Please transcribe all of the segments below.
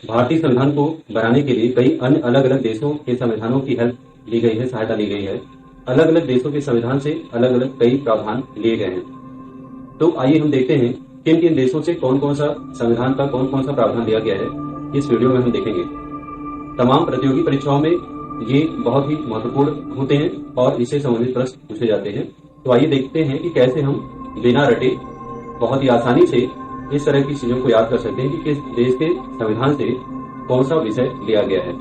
भारतीय संविधान को बनाने के लिए कई अन्य अलग अलग देशों के संविधानों की हेल्प ली गई है, सहायता ली गई है। अलग अलग देशों के संविधान से अलग अलग कई प्रावधान लिए गए हैं। तो आइए हम देखते हैं किन किन देशों से कौन कौन सा संविधान का कौन कौन सा प्रावधान लिया गया है। इस वीडियो में हम देखेंगे। तमाम प्रतियोगी परीक्षाओं में ये बहुत ही महत्वपूर्ण होते हैं और इससे संबंधित प्रश्न पूछे जाते हैं। तो आइए देखते हैं कि कैसे हम बिना रटे बहुत ही आसानी से इस तरह की चीजों को याद कर सकते हैं कि किस देश के संविधान से कौन सा विषय लिया गया है।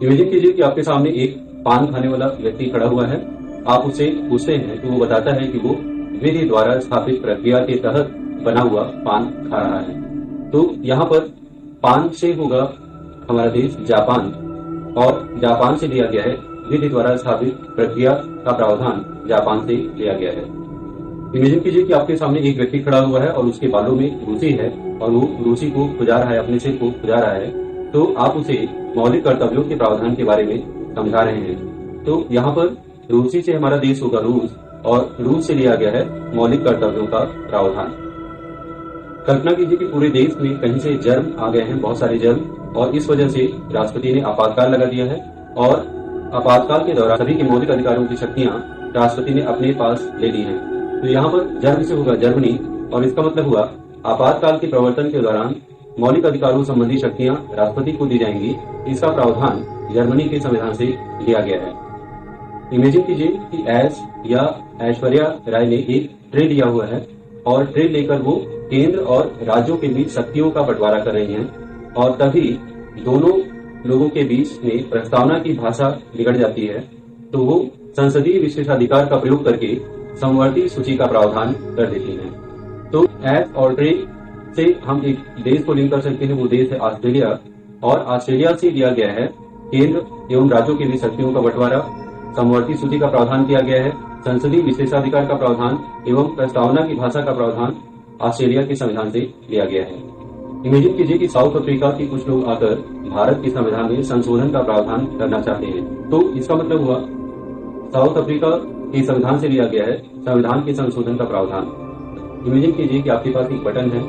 इमेजिन कीजिए कि आपके सामने एक पान खाने वाला व्यक्ति खड़ा हुआ है। आप उससे पूछते हैं तो वो बताता है कि वो विधि द्वारा स्थापित प्रक्रिया के तहत बना हुआ पान खा रहा है। तो यहाँ पर पान से होगा हमारा देश जापान, और जापान से लिया गया है विधि द्वारा स्थापित प्रक्रिया का प्रावधान जापान से लिया गया है। इमेजिन कीजिए कि आपके सामने एक व्यक्ति खड़ा हुआ है और उसके बालों में रूसी है और वो रूसी को खुजा रहा है, अपने सिर को खुजा रहा है। तो आप उसे मौलिक कर्तव्यों के प्रावधान के बारे में समझा रहे हैं। तो यहाँ पर रूसी से हमारा देश होगा रूस, और रूस से लिया गया है मौलिक कर्तव्यों का प्रावधान। कल्पना कीजिए कि पूरे देश में कहीं से जर्म आ गए हैं, बहुत सारे जर्म, और इस वजह से राष्ट्रपति ने आपातकाल लगा दिया है और आपातकाल के दौरान सभी के मौलिक अधिकारों की शक्तियां राष्ट्रपति ने अपने पास ले ली हैं। तो यहाँ पर जर्म से होगा जर्मनी, और इसका मतलब हुआ आपातकाल के प्रवर्तन के दौरान मौलिक अधिकारों संबंधी शक्तियां राष्ट्रपति को दी जाएंगी। इसका प्रावधान जर्मनी के संविधान से लिया गया है। इमेजिन कीजिए कि ऐश या ऐश्वर्या राय ने एक ट्रे लिया हुआ है और ट्रे लेकर वो केंद्र और राज्यों के बीच शक्तियों का बंटवारा कर रही हैं, और तभी दोनों लोगों के बीच में प्रस्तावना की भाषा बिगड़ जाती है। तो वो संसदीय विशेषाधिकार का प्रयोग करके समवर्ती सूची का प्रावधान कर देती हैं। तो ऐश और ट्रे से हम एक देश को लिंक कर सकते हैं, वो देश है ऑस्ट्रेलिया, और ऑस्ट्रेलिया से लिया गया है केंद्र एवं राज्यों के बीच शक्तियों का बंटवारा, समवर्ती सूची का प्रावधान किया गया है, संसदीय विशेषाधिकार का प्रावधान एवं प्रस्तावना की भाषा का प्रावधान ऑस्ट्रेलिया के संविधान से लिया गया है। इमेजिन कीजिए कि साउथ अफ्रीका के कुछ लोग आकर भारत के संविधान में संशोधन का प्रावधान करना चाहते हैं। तो इसका मतलब हुआ साउथ अफ्रीका के संविधान से लिया गया है संविधान के संशोधन का प्रावधान। इमेजिन कीजिए कि आपके पास एक बटन है,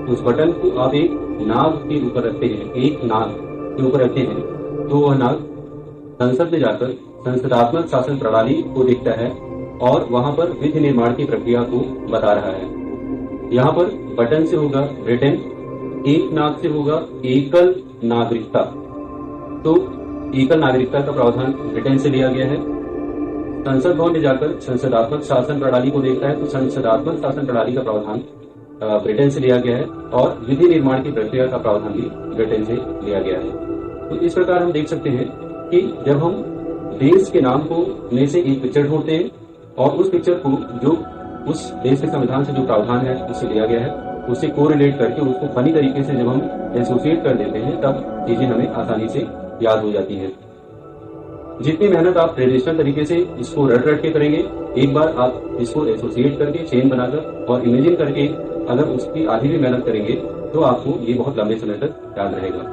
उस बटन को आप एक नाग के ऊपर रखते हैं, एक नाग के ऊपर रखते हैं। तो वह नाग संसद में जाकर संसदात्मक शासन प्रणाली को देखता है और वहां पर विधि निर्माण की प्रक्रिया को बता रहा है। यहाँ पर बटन से होगा ब्रिटेन, एक नाग से होगा एकल नागरिकता। तो एकल नागरिकता का प्रावधान ब्रिटेन से लिया गया है। संसद भवन में जाकर संसदात्मक शासन प्रणाली को देखता है, तो संसदात्मक शासन प्रणाली का प्रावधान ब्रिटेन से लिया गया है, और विधि निर्माण की प्रक्रिया का प्रावधान भी ब्रिटेन से लिया गया है। तो इस प्रकार हम देख सकते हैं कि जब हम देश के नाम को में से एक पिक्चर ढूंढते हैं और उस पिक्चर को जो उस देश के संविधान से जो प्रावधान है उससे लिया गया है, उससे कोरिलेट करके उसको फनी तरीके से जब हम एसोसिएट कर देते हैं तब चीजें हमें आसानी से याद हो जाती हैं। जितनी मेहनत आप ट्रेडिशनल तरीके से इसको रट रट के करेंगे, एक बार आप इसको एसोसिएट करके चेन बनाकर और इमेजिन करके अगर उसकी आधी भी मेहनत करेंगे तो आपको ये बहुत लंबे समय तक याद रहेगा।